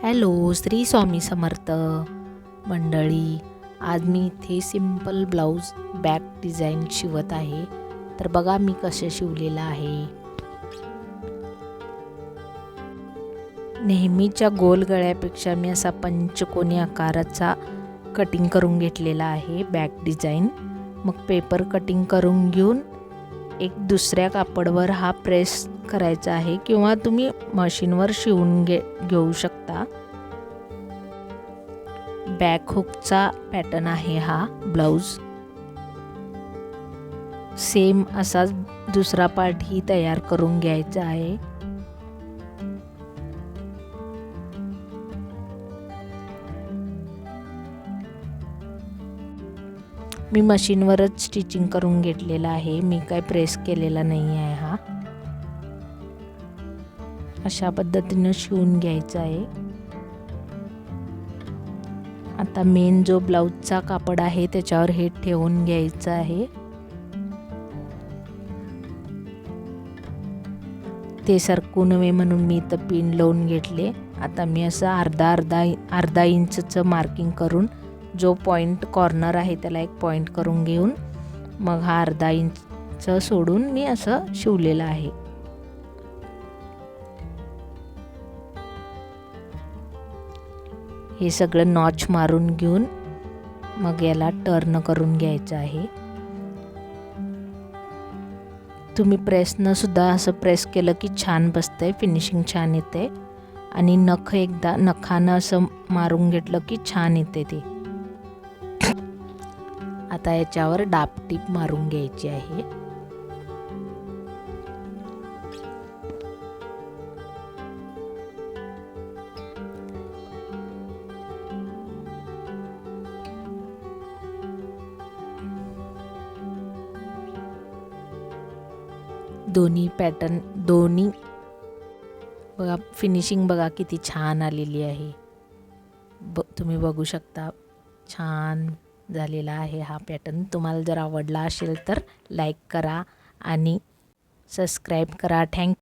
Hello, Shri Swami Samarth मंडळी. आज मी इथे सिंपल ब्लाऊज बॅक डिझाईन शिवत आहे. तर बघा मी कसं शिवलेलं आहे. नेहमीच्या गोल गळ्यापेक्षा मी असा पंचकोनी आकाराचा कटिंग करून घेतलेला आहे बॅक डिझाईन. मग पेपर कटिंग करून घेऊन एक दुसऱ्या कापडवर हा प्रेस करायचा आहे किंवा तुम्ही मशीनवर शिवून घेऊ शकता. बॅक हुकचा पॅटर्न आहे हा ब्लाऊज. सेम असाच दुसरा पार्ट ही तयार करून घ्यायचा आहे. मी मशीनवरच स्टिचिंग करून घेतलेला आहे. मी काय प्रेस केलेला नाही आहे. हा अशा पद्धतीने शिवून घ्यायचा आहे. आता मेन जो ब्लाऊजचा कापड आहे त्याच्यावर हे ठेवून घ्यायचं आहे. ते सरकू नये म्हणून मी इथं पिन लावून घेतले. आता मी असं अर्धा इंचचं मार्किंग करून जो पॉइंट कॉर्नर आहे त्याला एक पॉइंट करून घेऊन मग हा अर्धा इंच सोडून मी असं शिवलेलं आहे. हे सगळं नॉच मारून घेऊन मग याला टर्न करून घ्यायचं आहे. तुम्ही प्रेसनं सुद्धा असं प्रेस केलं की छान बसतंय, फिनिशिंग छान येते. आणि नख एकदा नखानं असं मारून घेतलं की छान येते ते. आता याच्यावर डापटीप मारून घ्यायची आहे. दोन्ही पॅटर्न बघा, फिनिशिंग बघा किती छान आलेली आहे. तुम्ही बघू शकता, छान झालेला आहे हा पॅटर्न. तुम्हाला जर आवडला असेल तर लाईक करा आणि सबस्क्राईब करा. थँक्यू.